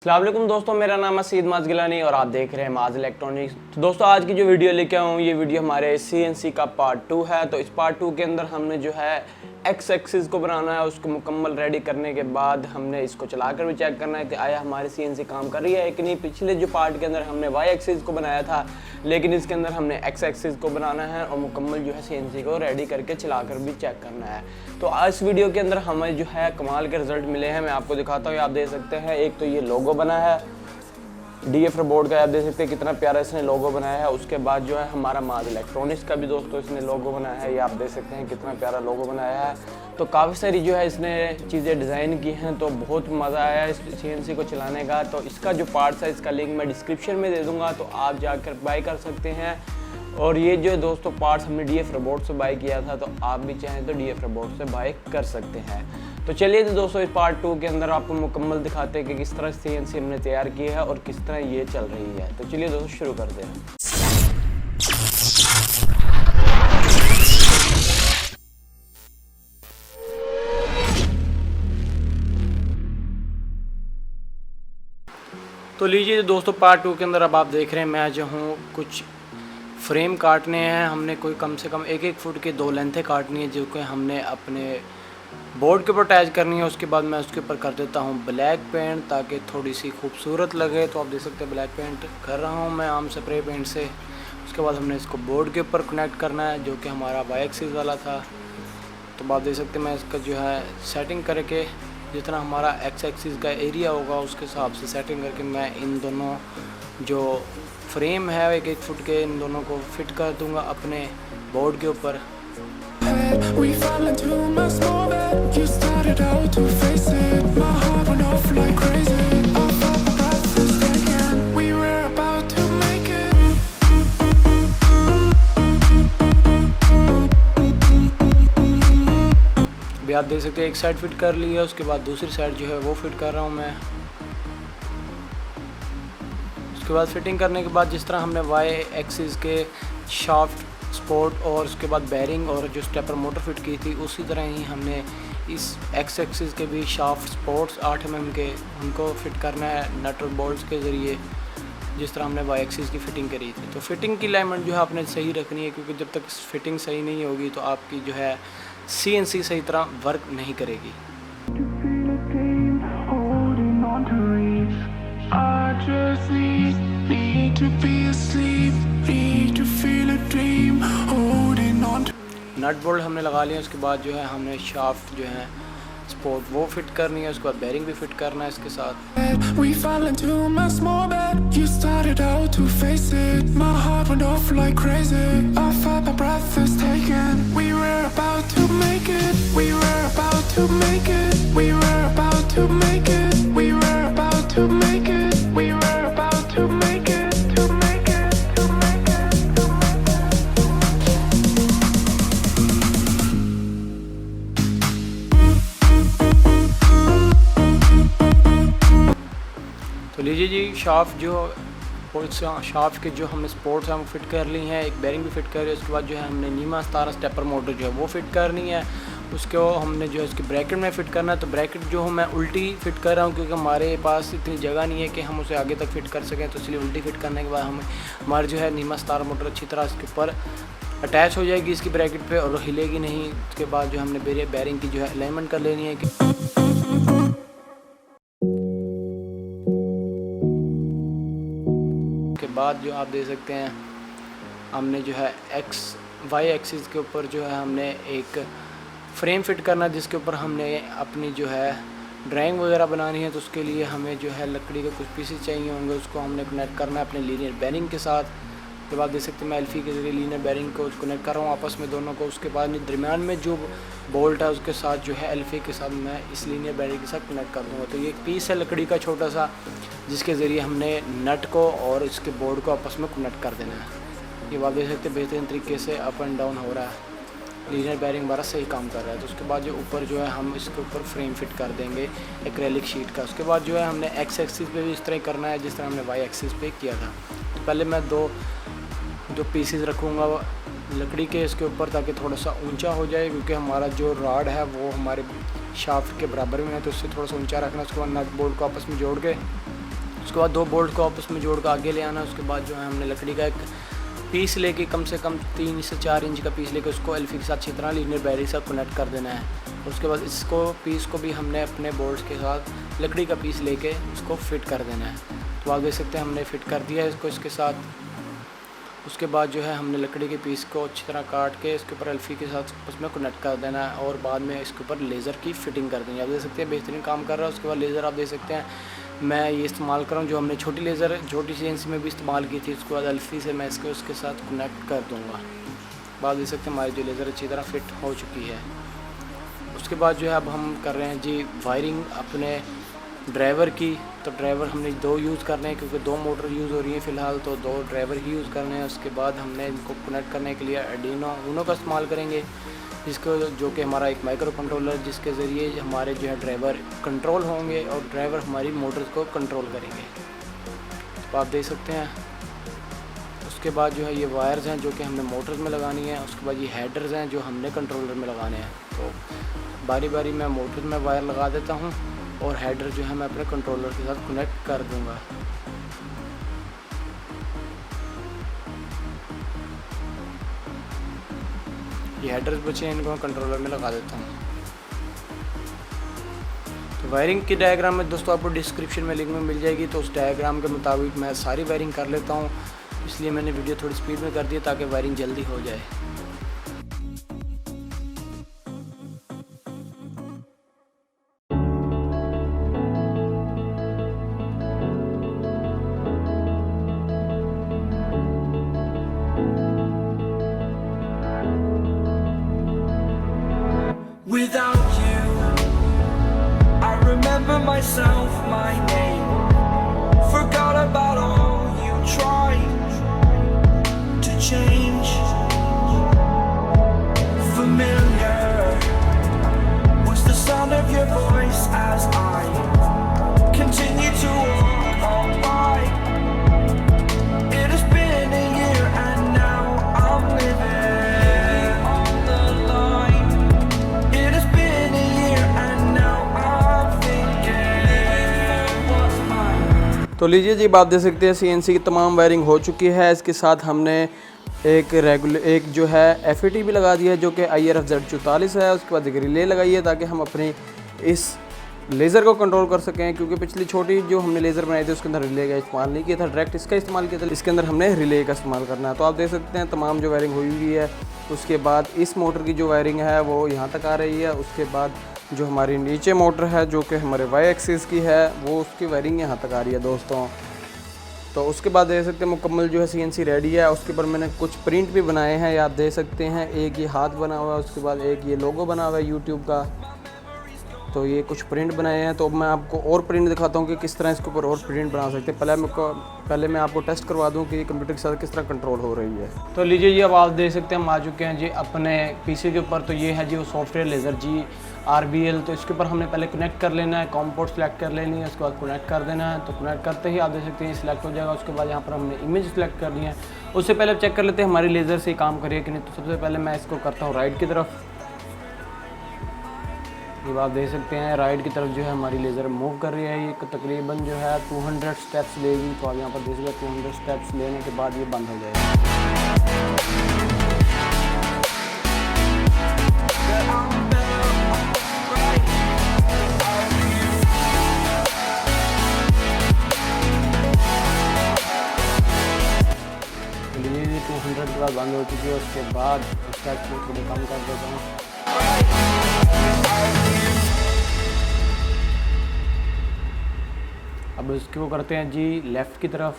अस्सलाम वालेकुम दोस्तों, मेरा नाम है सईद माज गिलानी और आप देख रहे हैं माज इलेक्ट्रॉनिक्स। तो दोस्तों आज की जो वीडियो लेके आया हूँ ये वीडियो हमारे CNC का पार्ट 2 है। तो इस पार्ट 2 के अंदर हमने जो है एक्स एक्सिस को बनाना है। उसको मुकम्मल रेडी करने के बाद हमने इसको चलाकर भी चेक करना है कि आया हमारी CNC काम कर रही है कि नहीं। पिछले जो पार्ट के अंदर हमने वाई एक्सिस को बनाया था, लेकिन इसके अंदर हमने एक्स एक्सिस को बनाना है और मुकम्मल जो है CNC को रेडी करके चलाकर भी चेक करना है। तो आज इस वीडियो के अंदर हमें जो है कमाल के रिजल्ट मिले हैं, मैं आपको दिखाता हूँ। आप देख सकते हैं एक तो ये लोगो बना है DF रोबोट का, आप देख सकते हैं कितना प्यारा इसने लोगो बनाया है। उसके बाद जो है हमारा माज इलेक्ट्रॉनिक्स का भी दोस्तों इसने लोगो बनाया है, ये आप देख सकते हैं कितना प्यारा लोगो बनाया है। तो काफ़ी सारी जो है इसने चीज़ें डिज़ाइन की हैं, तो बहुत मज़ा आया इस CNC को चलाने का। तो इसका जो पार्ट्स है इसका लिंक मैं डिस्क्रिप्शन में दे दूँगा, तो आप जाकर बाय कर सकते हैं। और ये जो दोस्तों पार्ट्स हमने DF रोबोट से बाय किया था, तो आप भी चाहें तो DF रोबोट से बाय कर सकते हैं। तो चलिए तो दोस्तों इस पार्ट 2 के अंदर आपको मुकम्मल दिखाते हैं कि किस तरह CNC हमने तैयार की है और किस तरह ये चल रही है। तो चलिए दोस्तों शुरू करते हैं। तो लीजिए दोस्तों पार्ट 2 के अंदर अब आप देख रहे हैं मैं जो हूँ कुछ फ्रेम काटने हैं। हमने कोई कम से कम 1-1 फुट के 2 लेंथें काटनी है, जो कि हमने अपने बोर्ड के ऊपर अटैच करनी है। उसके बाद मैं उसके ऊपर कर देता हूँ ब्लैक पेंट, ताकि थोड़ी सी खूबसूरत लगे। तो आप देख सकते हैं ब्लैक पेंट कर रहा हूँ मैं आम स्प्रे पेंट से। उसके बाद हमने इसको बोर्ड के ऊपर कनेक्ट करना है, जो कि हमारा वाई एक्सिस वाला था। तो आप देख सकते हैं मैं इसका जो है सेटिंग करके जितना हमारा एक्स एक्सिस का एरिया होगा उसके हिसाब से सेटिंग करके मैं इन दोनों जो फ्रेम है 1-1 फुट के, इन दोनों को फिट कर दूंगा अपने बोर्ड के ऊपर। आप देख सकते हैं एक साइड फिट कर ली है, उसके बाद दूसरी साइड जो है वो फिट कर रहा हूँ मैं। उसके बाद फिटिंग करने के बाद जिस तरह हमने वाई एक्सिस के शाफ्ट स्पोर्ट और उसके बाद बैरिंग और जो स्टेपर मोटर फिट की थी, उसी तरह ही हमने इस एक्स एक्सिस के भी शाफ्ट स्पोर्ट्स 8 mm के उनको फिट करना है नट और बोल्ट्स के ज़रिए, जिस तरह हमने वाई एक्सिस की फ़िटिंग करी थी। तो फिटिंग की अलाइनमेंट जो है आपने सही रखनी है, क्योंकि जब तक फिटिंग सही नहीं होगी तो आपकी जो है CNC सही तरह वर्क नहीं करेगी। नट बोल्ट हमने लगा लिया। उसके बाद जो है हमने शाफ्ट जो है स्पोर्ट वो फिट करनी है, उसके बाद बेरिंग भी फिट करना है इसके साथ। तो लीजिए जी शाफ्ट के जो हमने स्पोर्ट्स हैं वो फिट कर ली हैं, एक बेरिंग भी फिट कर रही है। उसके बाद जो है हमने नीमा 17 स्टेपर मोटर जो है वो फिट करनी है। उसको हमने जो है इसके ब्रैकेट में फ़िट करना है। तो ब्रैकेट जो मैं उल्टी फिट कर रहा हूँ, क्योंकि हमारे पास इतनी जगह नहीं है कि हम उसे आगे तक फिट कर सकें। तो इसलिए उल्टी फिट करने के बाद हमारी जो है नीमा 17 मोटर अच्छी तरह इसके ऊपर अटैच हो जाएगी इसकी ब्रैकेट पे और हिलेगी नहीं। उसके बाद जो हमने बेरिंग की जो है अलाइनमेंट कर लेनी है कि के बाद जो आप देख सकते हैं हमने जो है वाई एक्सिस के ऊपर जो है हमने एक फ्रेम फिट करना है, जिसके ऊपर हमने अपनी जो है ड्राइंग वगैरह बनानी है। तो उसके लिए हमें जो है लकड़ी के कुछ पीसेस चाहिए होंगे, उसको हमने कनेक्ट करना है अपने लीनियर बेरिंग के साथ। उसके बाद देख सकते हैं मैं एल्फी के ज़रिए लीनियर बेरिंग को कनेक्ट कर रहा हूँ आपस में दोनों को। उसके बाद दरमियान में जो बोल्ट है उसके साथ जो है एल्फी के साथ मैं इस लीनियर बेरिंग के साथ कनेक्ट कर दूँगा। तो ये एक पीस है लकड़ी का छोटा सा, जिसके ज़रिए हमने नट को और इसके बोर्ड को आपस में कनेक्ट कर देना है। ये आप देख सकते हैं बेहतरीन तरीके से अप एंड डाउन हो रहा है, लीनियर बेरिंग हमारा सही काम कर रहा है। तो उसके बाद जो ऊपर जो है हम इसके ऊपर फ्रेम फिट कर देंगे एक्रेलिक शीट का। उसके बाद जो है हमने एक्स एक्सिस पे भी इस तरह करना है जिस तरह हमने वाई एक्सिस पे किया था। तो पहले मैं दो पीसेस रखूँगा लकड़ी के इसके ऊपर, ताकि थोड़ा सा ऊंचा हो जाए, क्योंकि हमारा जो रॉड है वो हमारे शाफ्ट के बराबर में है, तो उससे थोड़ा सा ऊंचा रखना। उसके बाद नट बोल्ट को आपस में जोड़ के उसके बाद 2 बोल्ट को आपस में जोड़ कर आगे ले आना। उसके बाद जो है हमने लकड़ी का एक पीस लेके कम से कम 3 से 4 इंच का पीस लेके उसको एल्फी के साथ अच्छी तरह लीनियर बैटरी से कनेक्ट कर देना है। उसके बाद इसको पीस को भी हमने अपने बोल्ट के साथ लकड़ी का पीस लेके उसको फिट कर देना है। तो आप देख सकते हैं हमने फिट कर दिया है इसको इसके साथ। उसके बाद जो है हमने लकड़ी के पीस को अच्छी तरह काट के इसके ऊपर एल्फी के साथ उसमें कनेक्ट कर देना है और बाद में इसके ऊपर लेज़र की फ़िटिंग कर देंगे। आप देख सकते हैं बेहतरीन काम कर रहा है। उसके बाद लेज़र आप देख सकते हैं मैं ये इस्तेमाल कर रहा हूँ जो हमने छोटी लेज़र छोटी CNC में भी इस्तेमाल की थी। उसके बाद एल्फी से मैं इसको उसके साथ कनेक्ट कर दूँगा। आप देख सकते हैं हमारी जो लेज़र अच्छी तरह फिट हो चुकी है। उसके बाद जो है अब हम कर रहे हैं जी वायरिंग अपने ड्राइवर की। तो ड्राइवर हमने 2 यूज़ करने हैं क्योंकि 2 मोटर यूज़ हो रही है फ़िलहाल, तो 2 ड्राइवर ही यूज़ करने हैं। उसके बाद हमने इनको कनेक्ट करने के लिए आर्डिनो का इस्तेमाल करेंगे, जिसको जो कि हमारा एक माइक्रो कंट्रोलर जिसके ज़रिए हमारे जो है ड्राइवर कंट्रोल होंगे और ड्राइवर हमारी मोटर्स को कंट्रोल करेंगे। तो आप देख सकते हैं। उसके बाद जो है ये वायर्स हैं जो कि हमने मोटर्स में लगानी है। उसके बाद ये हेडर्स हैं जो हमने कंट्रोलर में लगाने हैं। तो बारी बारी मैं मोटर्स में वायर लगा देता हूँ और हेडर जो है मैं अपने कंट्रोलर के साथ कनेक्ट कर दूँगा। ये हेडर्स बचे हैं, इनको मैं कंट्रोलर में लगा देता हूँ। तो वायरिंग की डायग्राम में दोस्तों आपको डिस्क्रिप्शन में लिंक में मिल जाएगी। तो उस डायग्राम के मुताबिक मैं सारी वायरिंग कर लेता हूँ, इसलिए मैंने वीडियो थोड़ी स्पीड में कर दी ताकि वायरिंग जल्दी हो जाए। Without you, I remember myself, my name. Forgot about all you tried to change. Familiar was the sound of your voice as I continue to walk on by. It has been a year and now I'm living on the line. It has been a year and now I'm thinking what's mine. तो लीजिए जी, आप देख सकते हैं CNC की तमाम wiring हो चुकी है। इसके साथ हमने एक जो है FAT भी लगा दिया है जो कि IRF Z44 है। उसके बाद एक रिले लगाई है ताकि हम अपने इस लेज़र को कंट्रोल कर सकें, क्योंकि पिछली छोटी जो हमने लेज़र बनाई थी उसके अंदर रिले का इस्तेमाल नहीं किया था, डायरेक्ट इसका इस्तेमाल किया था। इसके अंदर हमने रिले का इस्तेमाल करना है। तो आप देख सकते हैं तमाम जो वायरिंग हुई हुई है। उसके बाद इस मोटर की जो वायरिंग है वो यहाँ तक आ रही है। उसके बाद जो हमारी नीचे मोटर है जो कि हमारे Y एक्सिस की है वो उसकी वायरिंग यहाँ तक आ रही है दोस्तों। तो उसके बाद देख सकते हैं मुकम्मल जो है CNC रेडी है। उसके ऊपर मैंने कुछ प्रिंट भी बनाए हैं, आप देख सकते हैं। एक ये हाथ बना हुआ है, उसके बाद एक ये लोगो बना हुआ है YouTube का। तो ये कुछ प्रिंट बनाए हैं। तो मैं आपको और प्रिंट दिखाता हूँ कि किस तरह इसके ऊपर और प्रिंट बना सकते हैं। पहले मैं आपको टेस्ट करवा दूँ कि ये कंप्यूटर के साथ किस तरह कंट्रोल हो रही है। तो लीजिए ये अब आप देख सकते हैं हम आ चुके हैं जी अपने PC के ऊपर। तो ये है जी वो सॉफ्टवेयर लेज़र जी RBL। तो इसके ऊपर हमने पहले कनेक्ट कर लेना है, कॉम पोर्ट सेलेक्ट कर लेनी है, उसके बाद कनेक्ट कर देना है। तो कनेक्ट करते ही आप देख सकते हैं सिलेक्ट हो जाएगा। उसके बाद यहाँ पर हमने इमेज सेलेक्ट करनी है। उससे पहले चेक कर लेते हैं हमारी लेज़र से काम करिए कि नहीं। तो सबसे पहले मैं इसको करता हूँ राइट की तरफ। ये आप देख सकते हैं राइट की तरफ जो है हमारी लेज़र मूव कर रही है। ये तकरीबन जो है 200 स्टेप्स लेगी। तो आप यहाँ पर देख सकते हैं 200 स्टेप्स लेने के बाद ये बंद हो जाएगा। ये 200 के बाद बंद हो चुकी है। उसके बाद स्टेप्स को थोड़ी कम कर देता हूँ। अब इसको करते हैं जी लेफ़्ट की तरफ।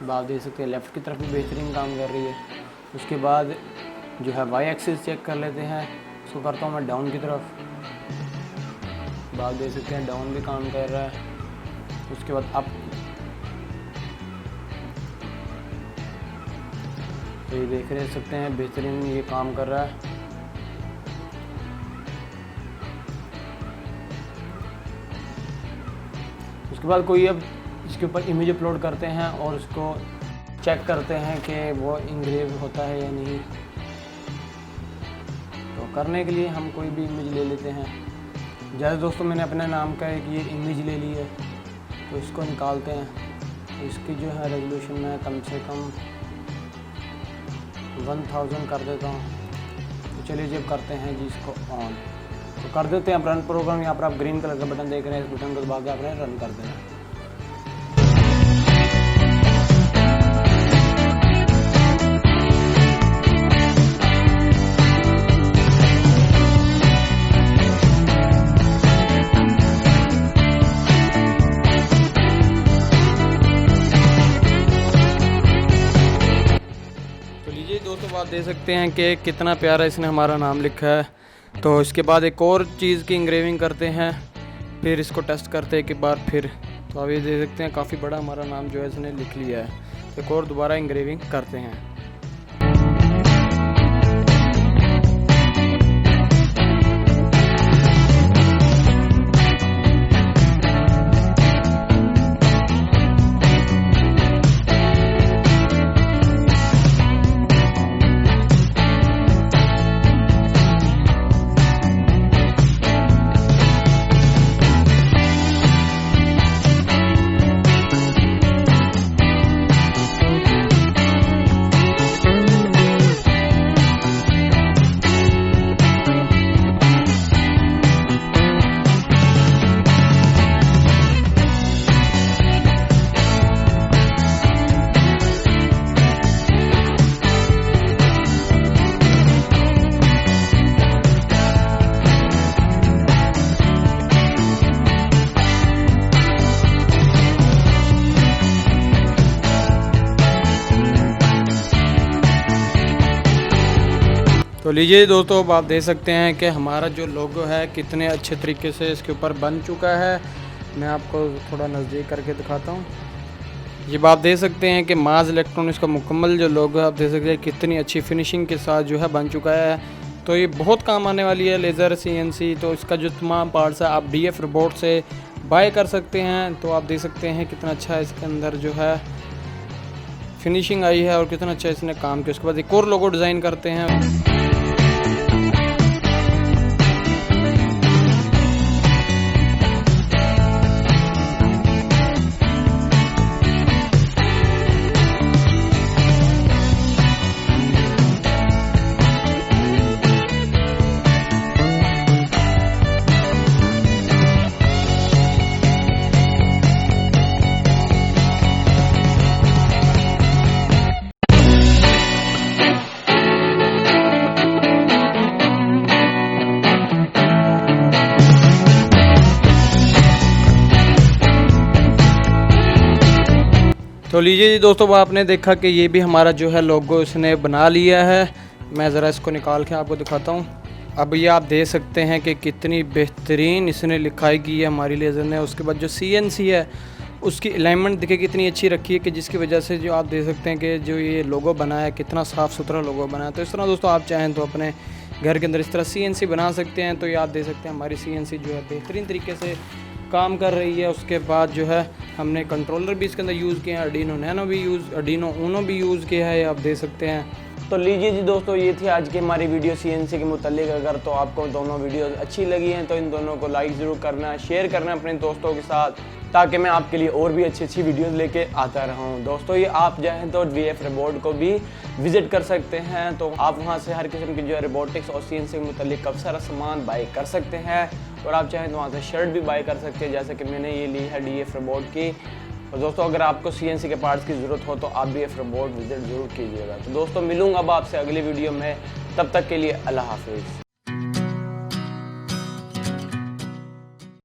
आप देख सकते हैं लेफ़्ट की तरफ भी बेहतरीन काम कर रही है। उसके बाद जो है Y एक्सिस चेक कर लेते हैं। इसको करता हूँ मैं डाउन की तरफ। आप देख सकते हैं डाउन भी काम कर रहा है। उसके बाद अप। तो ये देख रहे सकते हैं बेहतरीन ये काम कर रहा है। उसके बाद कोई अब इसके ऊपर इमेज अपलोड करते हैं और उसको चेक करते हैं कि वो इंग्रेव होता है या नहीं। तो करने के लिए हम कोई भी इमेज ले लेते हैं। जैसे दोस्तों मैंने अपने नाम का एक ये इमेज ले ली है। तो इसको निकालते हैं। तो इसकी जो है रेजोल्यूशन मैं कम से कम 1000 कर देता हूँ। तो चलिए जब करते हैं जी इसको ऑन, तो कर देते हैं आप रन प्रोग्राम। यहाँ पर आप ग्रीन कलर का बटन देख रहे हैं, इस बटन को दबा के आपने रन कर देना। दोस्तों आप देख सकते हैं कि कितना प्यारा इसने हमारा नाम लिखा है। तो इसके बाद एक और चीज़ की इंग्रेविंग करते हैं, फिर इसको टेस्ट करते हैं एक बार फिर। तो आप ये देख सकते हैं काफ़ी बड़ा हमारा नाम जो है इसने लिख लिया है। तो एक और दोबारा इंग्रेविंग करते हैं। तो लीजिए दोस्तों, अब आप देख सकते हैं कि हमारा जो लोगो है कितने अच्छे तरीके से इसके ऊपर बन चुका है। मैं आपको थोड़ा नज़दीक करके दिखाता हूँ। ये आप देख सकते हैं कि माज इलेक्ट्रॉनिक्स का मुकम्मल जो लोगो है आप देख सकते हैं कितनी अच्छी फिनिशिंग के साथ जो है बन चुका है। तो ये बहुत काम आने वाली है लेज़र CNC। तो इसका जो तमाम पार्ट्स है आप DF रोबोट से बाय कर सकते हैं। तो आप देख सकते हैं कितना अच्छा इसके अंदर जो है फिनिशिंग आई है और कितना अच्छा इसने काम किया। उसके बाद एक और लोगो डिज़ाइन करते हैं। तो लीजिए जी दोस्तों, आपने देखा कि ये भी हमारा जो है लोगो इसने बना लिया है। मैं ज़रा इसको निकाल के आपको दिखाता हूँ। अब ये आप देख सकते हैं कि कितनी बेहतरीन इसने लिखाई की है हमारी लेज़र ने। उसके बाद जो CNC है उसकी अलाइनमेंट देखिए कितनी अच्छी रखी है कि जिसकी वजह से जो आप देख सकते हैं कि जो ये लोगो बना है कितना साफ़ सुथरा लोगो बना है। तो इस तरह दोस्तों आप चाहें तो अपने घर के अंदर इस तरह CNC बना सकते हैं। तो ये आप देख सकते हैं हमारी CNC जो है बेहतरीन तरीके से काम कर रही है। उसके बाद जो है हमने कंट्रोलर भी इसके अंदर यूज़ किए हैं, आर्डिनो नैनो भी आर्डिनो ऊनो भी यूज़ किया है, आप देख सकते हैं। तो लीजिए जी दोस्तों, ये थी आज की हमारी वीडियो CNC के मुतालिक। अगर तो आपको दोनों वीडियो अच्छी लगी हैं तो इन दोनों को लाइक ज़रूर करना, शेयर करना अपने दोस्तों के साथ, ताकि मैं आपके लिए और भी अच्छी वीडियोस लेके आता रहूं। दोस्तों ये आप चाहें तो DF रोबोट को भी विज़िट कर सकते हैं। तो आप वहां से हर किस्म की जो है रोबोटिक्स और CNC के मुतालिक काफ़ी सारा सामान बाई कर सकते हैं। और आप चाहें तो वहाँ से शर्ट भी बाई कर सकते हैं, जैसे कि मैंने ये ली है DF रोबोट की। और दोस्तों अगर आपको CNC के पार्ट्स की ज़रूरत हो तो आप DF रोबोट विज़िट ज़रूर कीजिएगा। तो दोस्तों मिलूंगा अब आपसे अगली वीडियो में, तब तक के लिए अल्लाह हाफिज़।